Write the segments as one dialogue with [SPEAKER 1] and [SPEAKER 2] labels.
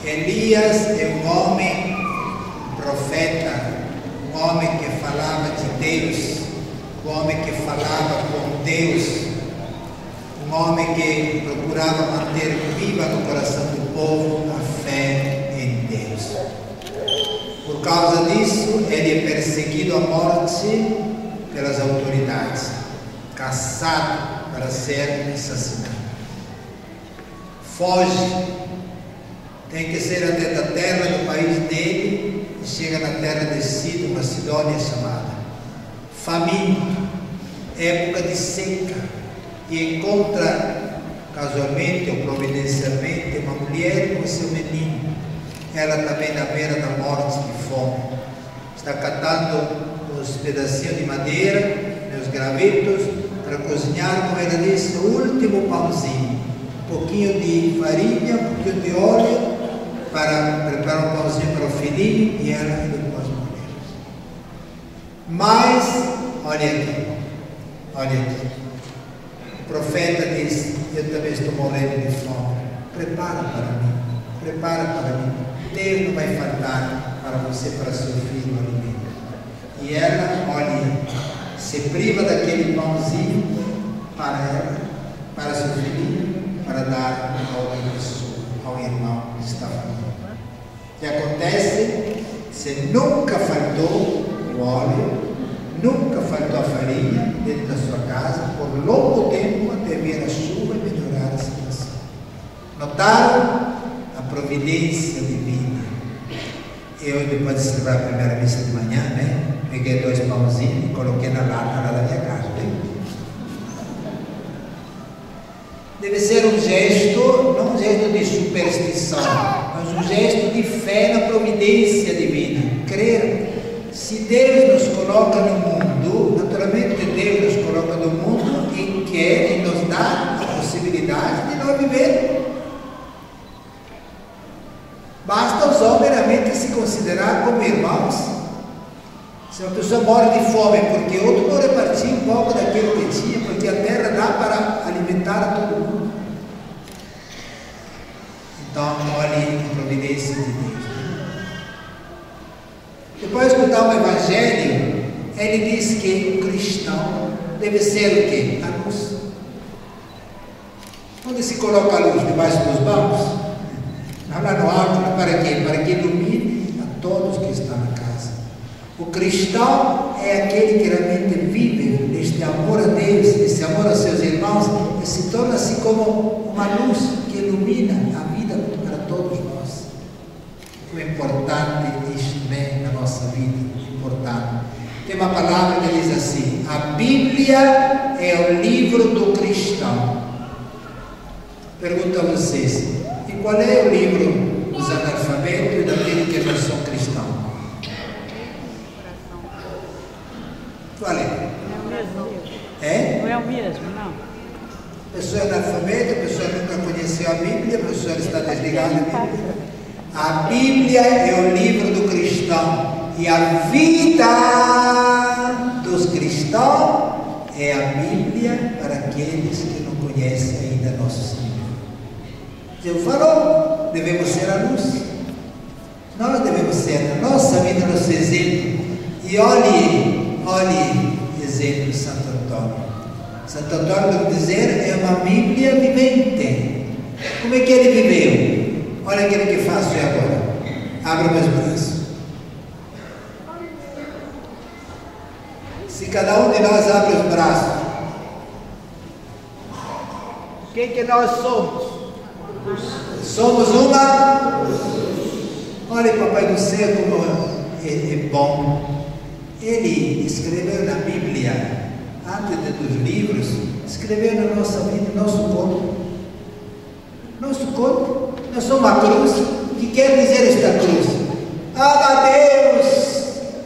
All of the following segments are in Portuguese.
[SPEAKER 1] Elias é um homem profeta, um homem que falava de Deus, um homem que falava com Deus, um homem que procurava manter viva no coração do povo a fé em Deus. Por causa disso, ele é perseguido à morte pelas autoridades, caçado para ser assassinado. Foge, tem que ser até da terra do país dele, e chega na terra de Sidom, uma Sidônia chamada. Faminto, época de seca, e encontra casualmente ou providencialmente uma mulher com seu menino, ela também na beira da morte de fome, está catando os pedacinhos de madeira, os gravetos, para cozinhar, como ela disse, o último pãozinho, um pouquinho de farinha, um pouquinho de óleo, para preparar um pãozinho para o filhinho, e ela indo com as mulheres. Mas, olha aqui, o profeta diz: eu também estou morrendo de fome, prepara para mim, Deus não vai faltar para você, para seu filho, o alimento. E ela, se priva daquele pãozinho para ela, para seu filhinho, para dar ao irmão que está falando. O que acontece? Se nunca faltou o óleo, nunca faltou a farinha dentro da sua casa, por longo tempo, até vir a chuva e melhorar a situação. Notaram a providência divina? Eu, depois de celebrar a primeira missa de manhã, peguei 2 pãozinhos e coloquei na lata lá da minha casa. Deve ser um gesto, não um gesto de superstição, mas um gesto de fé na providência divina. Crer. Se Deus nos coloca no mundo, naturalmente Deus nos coloca no mundo e quer e nos dá a possibilidade de nós viver. Basta os homens realmente se considerar como irmãos. Se uma pessoa morre de fome porque outro não repartiu um pouco daquilo que tinha, porque a terra dá para alimentar a todo mundo. Então, olhe a providência de Deus. Depois de escutar o Evangelho, ele diz que o cristão deve ser o quê? A luz. Onde se coloca a luz? Debaixo dos bancos? Lá no alto, para quê? Para que ilumine a todos que estão na casa. O cristão é aquele que realmente vive neste amor a Deus, nesse amor aos seus irmãos, e se torna assim como uma luz que ilumina a vida para todos nós. O importante isto na nossa vida, importante. Tem uma palavra que diz assim: a Bíblia é o livro do cristão. Pergunto a vocês, e qual é o livro dos analfabetos e daqueles que não são cristãos? Qual é?
[SPEAKER 2] Não é o mesmo, não.
[SPEAKER 1] A pessoa é analfabeta, a pessoa nunca conheceu a Bíblia, a pessoa está desligada da Bíblia. A Bíblia é o livro do cristão, e a vida dos cristãos é a Bíblia para aqueles que não conhecem ainda nosso Senhor. Jesus falou, devemos ser a luz. Nós devemos ser, a nossa vida, nosso exemplo. E olhe exemplo de Santo Antônio. Santo Antônio, vamos dizer, é uma Bíblia vivente. Como é que ele viveu? Olha aquilo que faço eu agora. Abra meus braços. Se cada um de nós abre os braços, quem que nós somos? Somos uma. Olha, Papai do Céu, como é bom. Ele escreveu na Bíblia, antes dos livros, escreveu na nossa vida, nosso corpo. Nosso corpo. Nós somos uma cruz. O que quer dizer esta cruz? Ama a Deus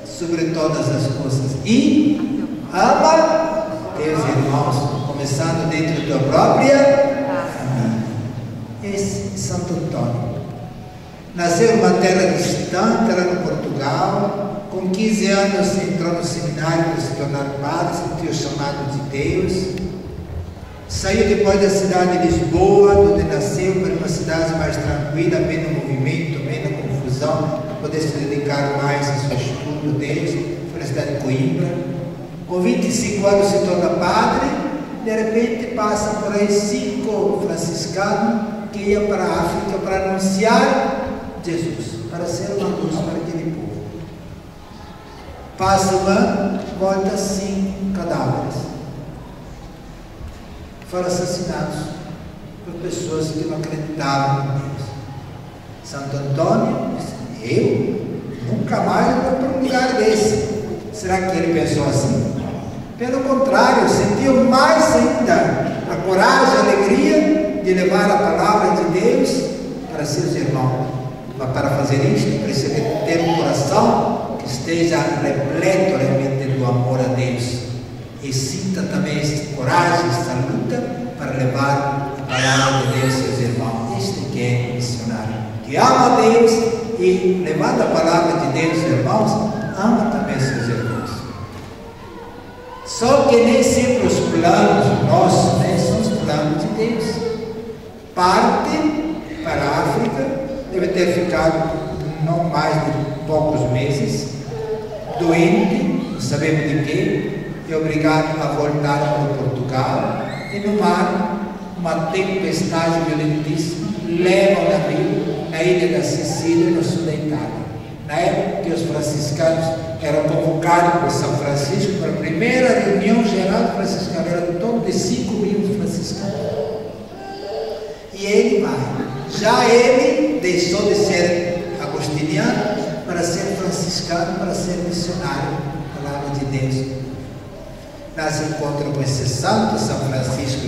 [SPEAKER 1] sobre todas as coisas e ama teus irmãos, começando dentro da tua própria família. Esse é Santo Antônio. Nasceu numa terra distante, era no Portugal. Com 15 anos entrou no seminário para se tornar padre, sentiu o chamado de Deus. Saiu depois da cidade de Lisboa, onde nasceu, para uma cidade mais tranquila, menos movimento, poder se dedicar mais ao seu estudo dele, foi na cidade de Coimbra. Com 25 anos se torna padre, de repente passa por aí 5 franciscanos que iam para a África para anunciar Jesus, para ser uma luz para aquele povo. Passa um ano, volta 5 cadáveres. Foram assassinados por pessoas que não acreditavam em Deus. Santo Antônio disse: eu nunca mais vou para um lugar desse. Será que ele pensou assim? Pelo contrário, sentiu mais ainda a coragem, a alegria de levar a palavra de Deus para seus irmãos. Mas para fazer isto, precisa ter um coração que esteja repleto realmente do amor a Deus. E sinta também esta coragem, esta luta para levar a palavra de Deus aos seus irmãos. Este que é missionário, que ama a Deus e, levando a palavra de Deus aos irmãos, ama também seus irmãos. Só que nem sempre os planos nossos, são os planos de Deus. Parte para a África, deve ter ficado não mais de poucos meses, doente, não sabemos de quê, e obrigado a voltar para Portugal, e no mar, uma tempestade violentíssima, leva o navio na ilha da Sicília, no sul da Itália. Na época que os franciscanos eram convocados por São Francisco para a primeira reunião geral franciscana, era em torno de 5.000 franciscanos. E ele vai. Já ele deixou de ser agostiniano para ser franciscano, para ser missionário, a palavra de Deus. Nós encontramos com esse santo, São Francisco,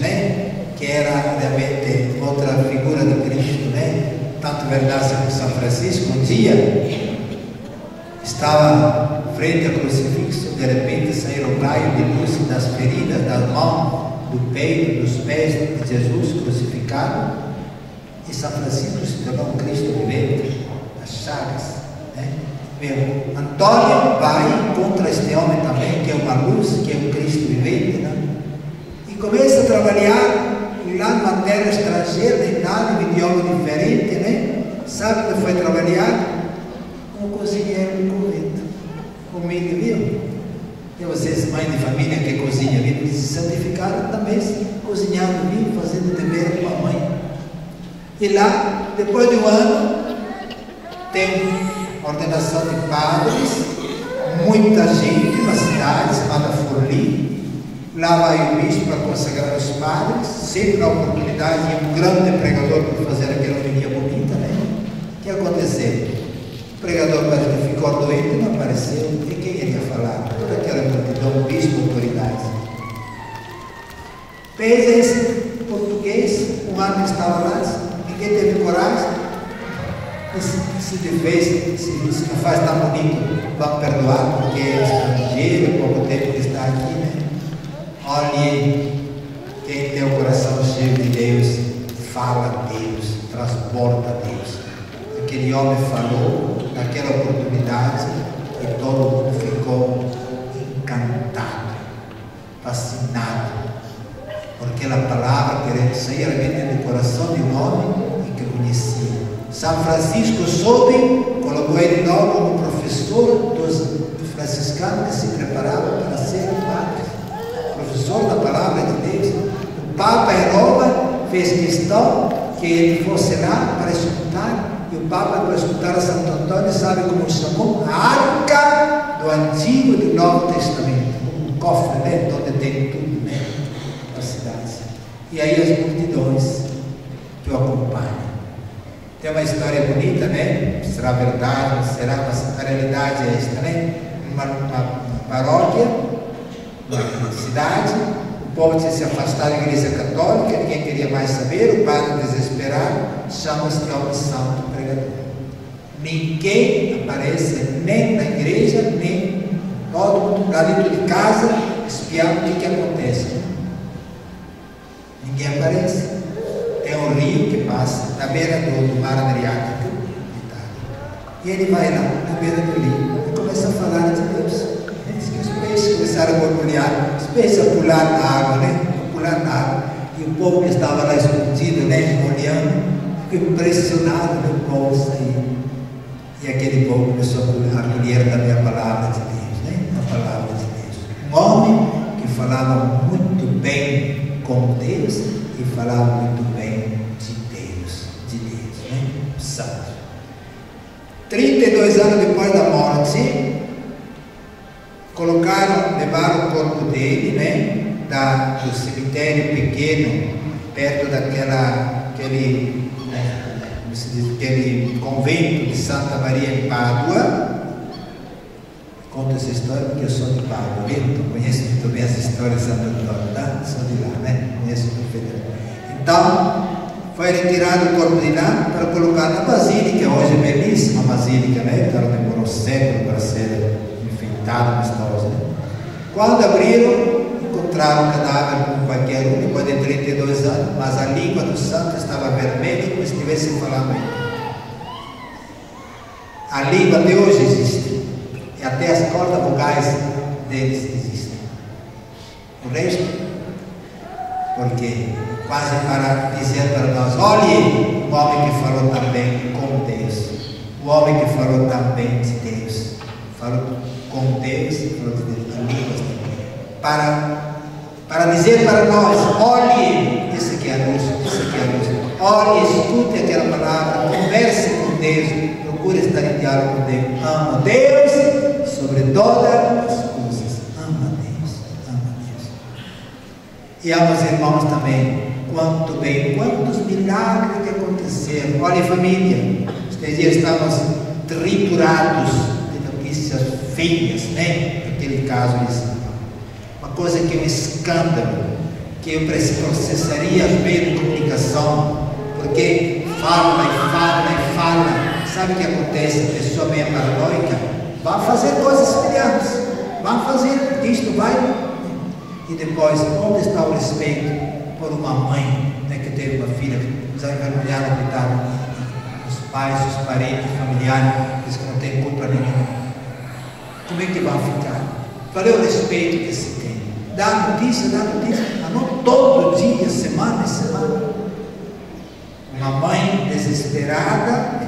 [SPEAKER 1] que era realmente outra figura de Cristo, tanto verdade como São Francisco. Um dia estava frente ao crucifixo, de repente saíram um raio de luz das feridas, das mãos, do peito, dos pés de Jesus crucificado, e São Francisco se tornou um Cristo vivente, as chagas. Meu Antônio vai contra este homem também, que é uma luz, que é um Cristo vivente, e começa a trabalhar lá numa terra estrangeira, de nada, um idioma diferente, sabe onde foi trabalhar? Como cozinheiro de convento, humilde, viu? Tem vocês, mães de família que cozinham, viu? Se santificaram também, cozinhando, viu? Fazendo dever com a mãe. E lá, depois de um ano, tem ordenação de padres, muita gente, uma cidade chamada Forli. Lá vai o bispo para consagrar os padres, sempre na oportunidade, e um grande pregador para fazer aquela homilia bonita, O que aconteceu? O pregador parece que ficou doente, não apareceu, e quem iria falar? Toda aquela multidão, bispo, autoridades. Fez esse português, um ano que estava lá, ninguém teve coragem. Se defez, se não faz tão bonito, vamos perdoar, porque é estrangeiro, pouco tempo que está aqui, Olhe, quem tem o coração cheio de Deus, fala a Deus, transborda a Deus. Aquele homem falou naquela oportunidade e todo mundo ficou encantado, fascinado, porque a palavra que saía realmente do coração de um homem e que conhecia. São Francisco soube, colocou ele logo como professor dos franciscanos que se preparavam para ser padres, professor da palavra de Deus. O Papa em Roma fez questão que ele fosse lá para escutar, e o Papa, para escutar a Santo Antônio, sabe como chamou? A Arca do Antigo e do Novo Testamento, um cofre, onde tem tudo, na cidade. E aí as multidões que o acompanham. Tem uma história bonita, Será verdade, será, mas a realidade é esta, Uma paróquia, uma cidade, o povo tinha se afastado da igreja católica, ninguém queria mais saber, o padre desesperado chama este homem santo pregador. Ninguém aparece nem na igreja, nem todo mundo lá dentro de casa, espiando o que acontece. Ninguém aparece. Tem um rio que passa na beira do mar Adriático, e ele vai lá, na beira do rio, e começa a falar de Deus. Os peixes começaram a mergulhar, os peixes a pular na água, pular na água, e o povo que estava lá escondido, olhando, ficou impressionado do povo sair. E aquele ele começou a acolher também a palavra de Deus, né? A palavra de Deus. Um homem que falava muito bem com Deus e falava muito bem de Deus, né? Santo. 32 anos depois da morte, levaram o corpo dele, né? Do cemitério pequeno, perto aquele convento de Santa Maria em Pádua. Conto essa história porque eu sou de Pádua, viu? Então conheço muito bem as histórias de Santo Antônio, tá? Sou de lá, né? Conheço o Federal. Então, foi retirado o corpo de lá para colocar na basílica, hoje é belíssima basílica, né? Ela demorou um século para ser enfeitada, mas está hoje, né? Quando abriram, encontraram o cadáver como qualquer um, depois de 32 anos, mas a língua do santo estava vermelha como se estivesse falando ainda. A língua de hoje existe, e até as cordas vocais deles existem. O resto, porque quase para dizer para nós, olhe, o homem que falou também com Deus, o homem que falou também de Deus, falou com Deus, falou de Deus, a língua para dizer para nós, olhe, isso aqui é a luz, olhe, escute aquela palavra, converse com Deus, procure estar em diálogo com Deus, ama Deus sobre todas as coisas, ama Deus, e ama os irmãos também, quantos milagres que aconteceram, olha família, estes dias estávamos triturados de notícias feias, né, aquele caso de coisa que é um escândalo, que eu processaria os meios de comunicação, porque fala, sabe o que acontece? A pessoa meio paranoica, vai fazer coisas semelhantes, vai fazer, isto vai, e depois, onde está o respeito por uma mãe, né, que teve uma filha, já envergonhada, coitada, os pais, os parentes, os familiares, eles que não têm culpa nenhuma, como é que vão ficar? Qual é o respeito que se tem? Dá notícia, mas não todo dia, semana em semana. Uma mãe desesperada,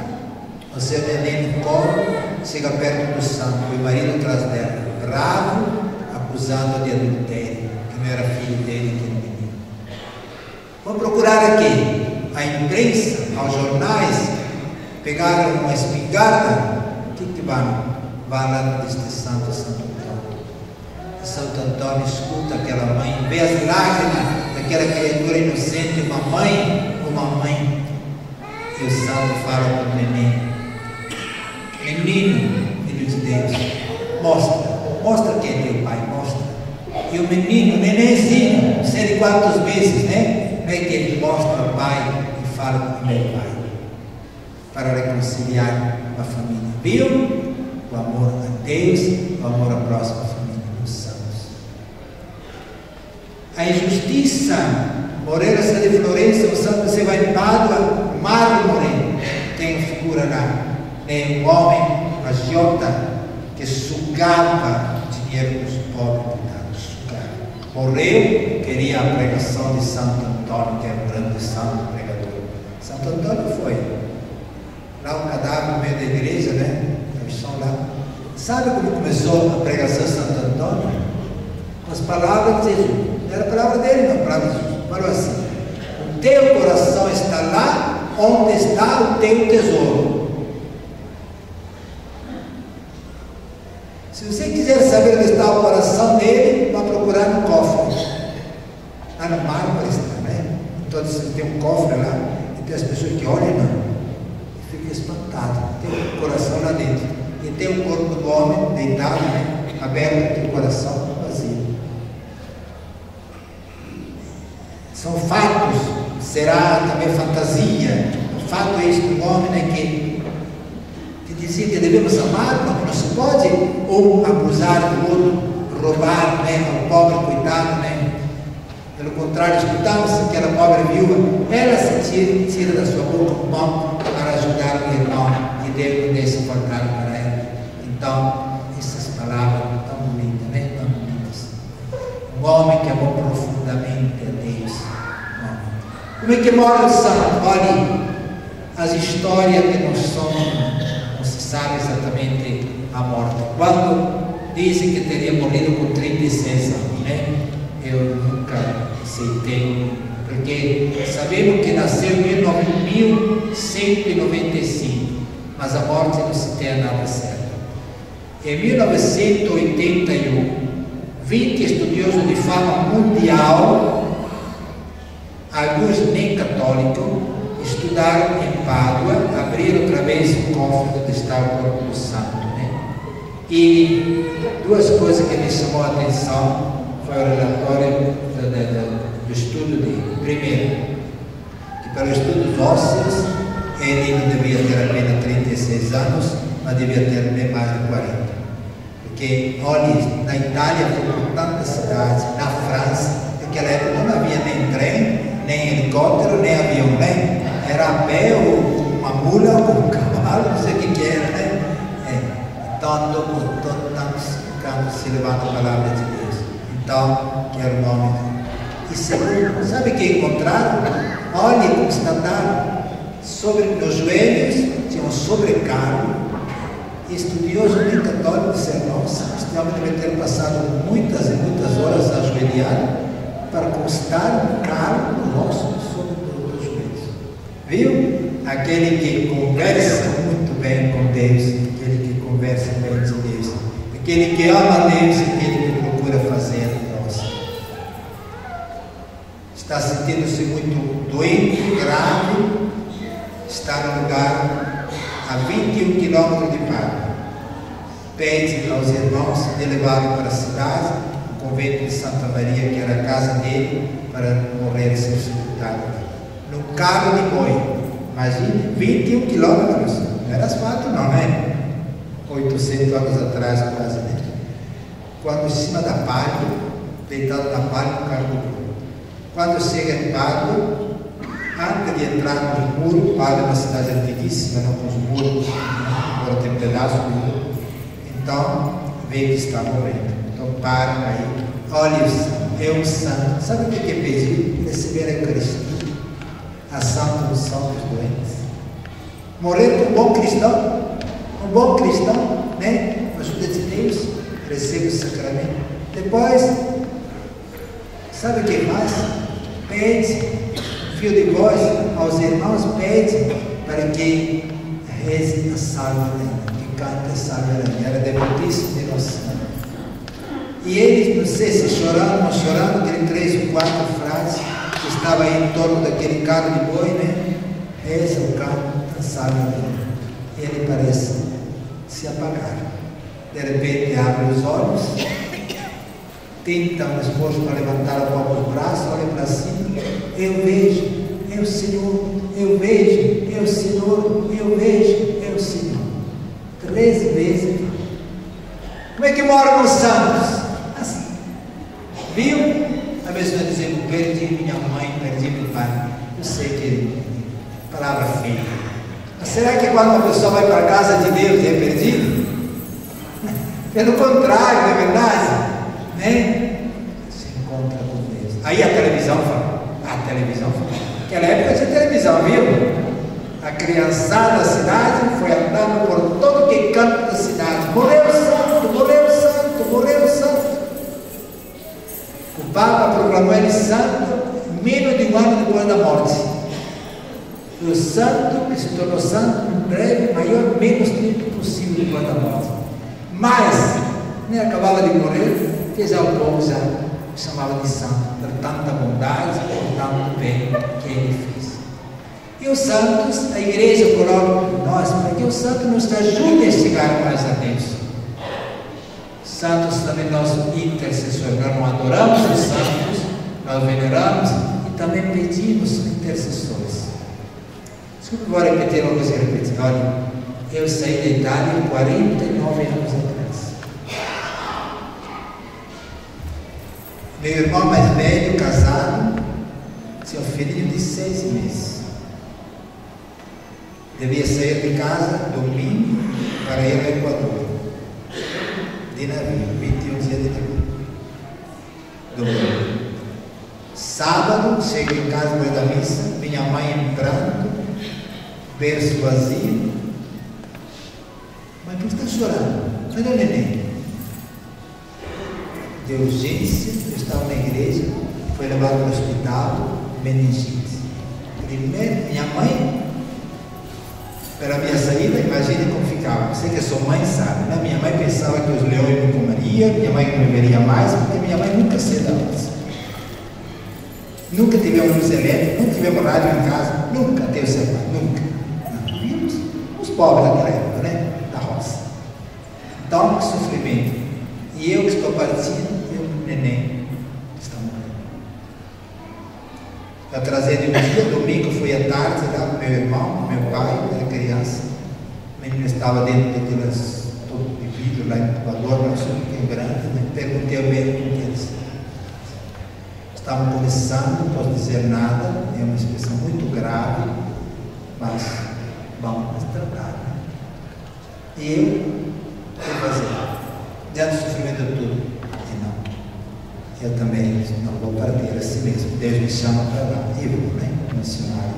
[SPEAKER 1] o seu neném no colo, chega perto do santo, e o marido atrás dela, bravo, acusado de adultério, que não era filho dele, aquele menino. Vou procurar aqui, a imprensa, aos jornais, pegaram uma espingarda, o que vão? Vai lá neste santo Antônio. Santo Antônio escuta aquela mãe, vê as lágrimas daquela criatura inocente, uma mãe, e o santo fala para o neném, menino, filho de Deus, mostra quem é teu pai, mostra. E o menino, o nenenzinho, não sei de quantos meses, né? Como é que ele mostra ao pai e fala para o meu pai, para reconciliar a família. Viu? O amor a Deus, o amor à próxima família. A injustiça, Moreira de Florença, o santo você vai em Pádua, Mário Moreno, tem uma figura lá, tem um homem, agiota, que sugava dinheiro dos pobres, sugava. Morreu, queria a pregação de Santo Antônio, que é um grande santo pregador. Santo Antônio foi lá o cadáver no meio da igreja, né? Eles estão lá. Sabe como começou a pregação de Santo Antônio? Com as palavras de Jesus. Não era a palavra dele, não, a palavra de Jesus. Falou assim: o teu coração está lá onde está o teu tesouro. Se você quiser saber onde está o coração dele, vá procurar no cofre. Lá no mármore está, né? Então tem um cofre lá, e tem as pessoas que olham e ficam espantadas. Tem o coração lá dentro. E tem o corpo do homem deitado, né? Aberto, tem o coração vazio. São fatos, será também fantasia. O fato é isso do homem, né, que dizia que devemos amar, mas não se pode ou abusar do outro, roubar, né, ao pobre coitado, né. Pelo contrário, escutamos aquela pobre viúva, ela se tira da sua boca o pão para ajudar o irmão e Deus deixa cortar para ela. Então, essas palavras tão bonitas, né, tão bonitas. Um homem que amou profundamente a Deus. Como é que mora o santo? Olhe, as histórias que não se sabe exatamente a morte. Quando dizem que teria morrido com 36 anos, né? Eu nunca aceitei, porque sabemos que nasceu em 1195, mas a morte não se tem nada certo. Em 1981, 20 estudiosos de fama mundial, alguns nem católicos, estudaram em Pádua, abriram outra vez o cofre onde está o corpo do santo, né? E duas coisas que me chamou a atenção foi o relatório do estudo dele. Primeiro, que para estudos ósseos ele não devia ter apenas 36 anos, mas devia ter bem mais de 40. Porque, olha, na Itália foi por tantas cidades, na França, naquela época não havia nem trem, nem helicóptero, nem avião, né? Era a pé, ou uma mula, ou um cavalo, não sei o que era, né? Tanto se levava a palavra de Deus. Então, que era o nome. E segundo, sabe o que encontraram? Olha, constataram, nos joelhos tinha um sobrecargo. Estudioso nem católico disseram: nossa, este homem deve ter passado muitas e muitas horas ajoelhado para constar um cargo nosso sobre os joelhos. Viu? Aquele que conversa muito bem com Deus, aquele que conversa bem com Deus, aquele que ama a Deus, aquele que procura fazer a nós. Está sentindo-se muito doente, grave, está no lugar a 21 quilômetros de Pádua. Pede aos irmãos de levá-lo para a cidade, o convento de Santa Maria, que era a casa dele, para morrer e ser sepultado. No carro de boi, imagine, 21 quilômetros, não era asfalto não, né? 800 anos atrás, quase, né? Quando em cima da Pádua, deitado na Pádua, no carro de boi. Quando chega em Pádua, antes de entrar nos muros, Pádua é uma cidade antiguíssima, não com os muros, agora tem um pedaço de muro. Então, vê que está morrendo. Então, para aí. Olha, é um santo. Sabe o que é pedir? Receber a Eucaristia, a santa unção dos doentes. Morrer com um bom cristão, né? Com a ajuda de Deus, recebe o sacramento. Depois, sabe o que mais? Pede, fio de voz aos irmãos, pede para que reze a salve, que cante a salve, era devotíssimo de Nossa Senhora. E eles, não sei se chorando, não chorando, aquele 3 ou 4 frases que estava aí em torno daquele carro de boi, né? Reza o canto, a salve dele. Ele parece se apagar. De repente abre os olhos, tenta um esforço para levantar a palma do braço, olha para cima. Eu vejo, é o Senhor, eu vejo, é o Senhor, eu vejo, é o Senhor. 13 vezes. Como é que moram os santos? Assim. Viu? A pessoa dizendo: perdi minha mãe, perdi meu pai. Eu sei que palavra feia. Mas será que quando uma pessoa vai para a casa de Deus é perdido? Pelo contrário, não é verdade? Né? Se encontra com Deus. Aí a televisão fala. Naquela época tinha televisão, viu? A criançada da cidade foi andando por todo que canto da cidade. Morreu o santo, morreu o santo, morreu o santo. O Papa proclamou ele santo menos de um ano depois da morte. E o santo que se tornou santo em breve, menos tempo possível depois da morte. Mas, nem acabava de morrer, que já o povo já chamava de santo, por tanta bondade, por tanto bem que ele fez. E os santos, a igreja coloca nós, para que os santos nos ajudem a chegar mais a Deus. Santos também nosso intercessor. Nós não adoramos os santos, nós veneramos e também pedimos intercessores. Desculpe, vou repetir uma coisa que eu repeti. Olha, eu saí da Itália 49 anos atrás. Meu irmão mais velho, casado, tinha um filhinho de 6 meses. Devia sair de casa domingo para ir ao Equador. De navio, 21 dias de navio. Domingo. Sábado, chego em casa depois da missa, minha mãe entrando, berço vazio. Mas por Por que está chorando? Cadê o neném? De urgência, eu estava na igreja, foi levado para o hospital, meningite. Primeiro, minha mãe, pela minha saída, imagine como ficava. Você que é sua mãe sabe, né? Minha mãe pensava que os leões não comeriam, minha mãe não beberia mais, porque minha mãe nunca saiu da roça. Nunca tivemos luz elétrica, nunca tivemos rádio em casa, nunca teve celular, nunca. Nós vimos os pobres daquela época, né? Da roça. Então, que sofrimento. E eu que estou partindo, e o neném está morrendo. Eu trazia de um dia, domingo, fui à tarde lá com meu irmão, meu pai, era criança. O menino estava dentro daquelas tubo de vidro lá em Equador, mas um grande, né? Perguntei ao médico o que eles estavam começando, não posso dizer nada, é uma expressão muito grave, mas vamos tratar. E eu, o que fazer? Diante do sofrimento de tudo. E não. Eu também não vou partir assim mesmo. Deus me chama para lá. Eu vou, né? Missionário.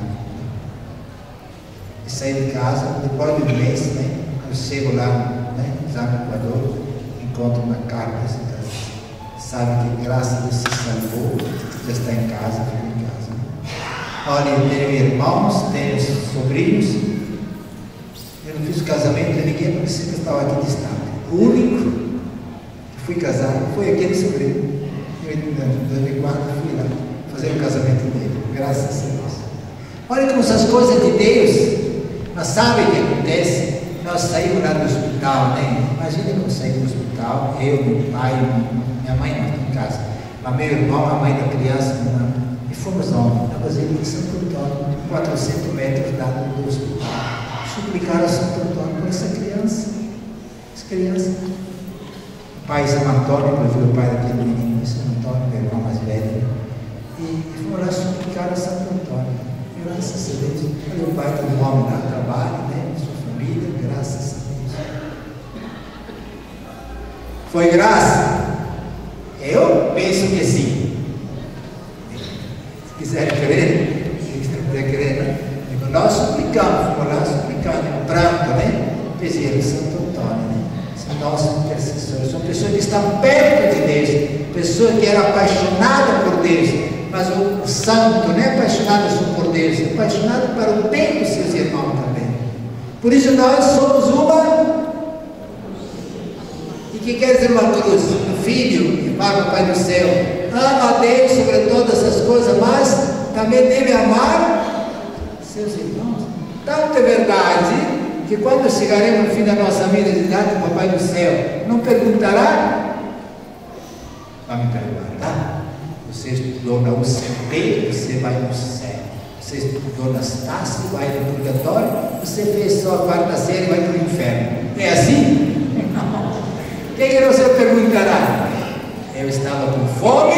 [SPEAKER 1] E saí de casa, depois de um mês, né? Eu chego lá, né? Já no Equador, encontro uma carta assim, sabe que graças a Deus se salvou, já está em casa, fica em casa. Olha, eu tenho irmãos, tenho sobrinhos. Eu não fiz o casamento de ninguém porque sempre estava aqui distante. O único que fui casado foi aquele sobrinho. Eu em 2004 fui lá fazer o casamento dele, graças a Deus. Olha como essas coisas de Deus, mas sabe o que acontece? Nós saímos lá do hospital, né? Imagina como saímos do hospital, eu, meu pai, minha mãe não em casa, mas meu irmão, a mãe da criança, e fomos na Basílica de Santo Antônio, 400 metros lá do hospital, suplicar a Santo Antônio por essa criança, o pai São Antônio, que foi o pai daquele menino, São Antônio, meu irmão mais velho, e fomos lá suplicar a Santo Antônio, e graças a Deus, olha o pai do homem lá, trabalha, né, sua família, graças a Deus. Foi graça? Eu penso que sim. Se quiserem crer, se quiserem crer, né? Nós suplicamos, fomos lá suplicando, pranto, né? Pedir Santo Antônio, né? São nossos intercessores, são pessoas que estão perto de Deus, pessoas que eram apaixonadas por Deus, mas o santo não é apaixonado só por Deus, é apaixonado para o bem dos seus irmãos também. Por isso nós somos uma. E que quer dizer uma cruz? O filho que paga o Pai do céu ama a Deus sobre todas as coisas, mas também deve amar seus irmãos. Tanto é verdade que quando chegaremos no fim da nossa vida de idade, o Papai do céu não perguntará, vai me perguntar, você estudou na UCP, você vai no céu. Você estudou na Estácio, vai no purgatório. Você fez só a quarta série, vai para o inferno. É assim? Não. O que você perguntará? Eu estava com fome,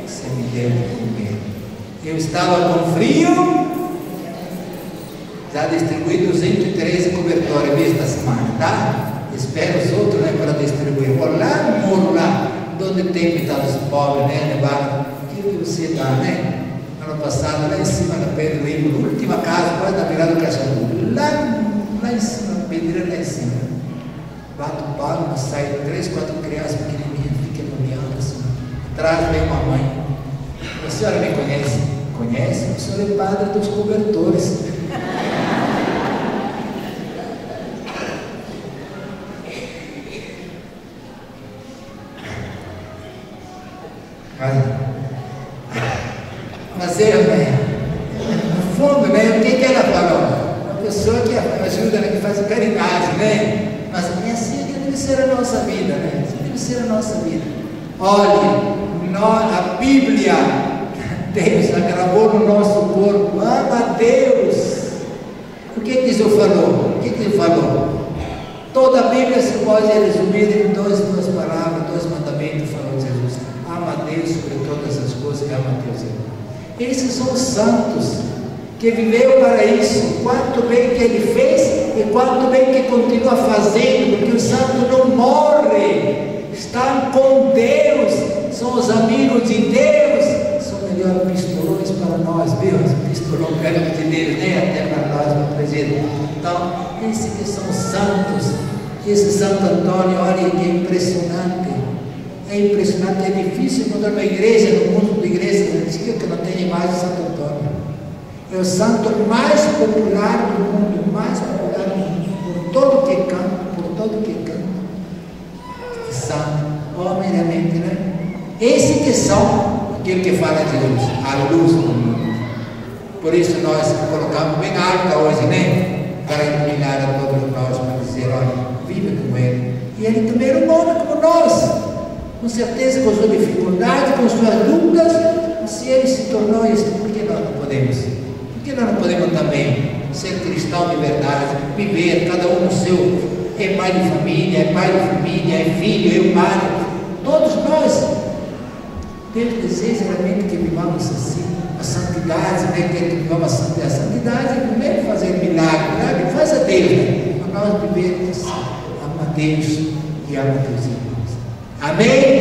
[SPEAKER 1] você me deu de comer. Eu estava com frio, já distribuí 213 cobertores esta semana, tá? Espero os outros, né, para distribuir. Vou lá no morro lá, onde tem coitados pobres, né, levaram. O que você dá, né? Ano passado, lá em cima da Pedro Lima, última casa, quase na beirada do Caixador, lá em cima, pedreira lá em cima. Bato o palo, sai 3, 4 crianças pequenininhas, fiquem olhando assim. Atrás vem uma mãe. A senhora me conhece? Conhece? O senhor é padre dos cobertores. Mas eu, né, no fundo, né, o que ela falou? Uma pessoa que ajuda, né, que faz caridade, né? Mas é assim que deve ser a nossa vida, né? Assim deve ser a nossa vida. Olhe, a Bíblia, Deus a gravou no nosso corpo, ama a Deus. O que Jesus falou? O que ele falou? Toda a Bíblia se pode resumir em duas palavras, 2 mandamentos, falou Jesus. Ama a Deus sobre todas as coisas e ama a Deus, irmão. Esses são os santos que viveu para isso, quanto bem que ele fez e quanto bem que continua fazendo, porque o santo não morre, estão com Deus, são os amigos de Deus, são melhores pistolões para nós, viu? Pistolão perto de Deus, nem até para nós, meu presidente. Então, esses que são santos, Esse Santo Antônio, olha que é impressionante. É impressionante, é difícil encontrar uma igreja no mundo de igrejas antigas que não tenha imagem de Santo Antônio. É o santo mais popular do mundo, mais popular do mundo, por todo que canta, por todo que canta. Santo, homem realmente, né? Esse que são aquele que fala de Deus, a luz do mundo. Por isso nós colocamos bem alta hoje, né? Para iluminar a todos nós, para dizer, olha, viva com Ele. E Ele também era um homem como nós, com certeza com suas dificuldades, com suas dúvidas. Se Ele se tornou isso, por que nós não podemos? Por que nós não podemos também ser cristão de verdade, viver cada um no seu? É pai de família, é pai de família, é filho, é pai. Todos nós. Deus deseja realmente que vivamos assim. A santidade, né? Que vivamos a santidade, não é fazer milagre, né? Faz a Deus, né? Para nós vivermos assim. Ama a Deus e ama a Deus irmãos. Amém?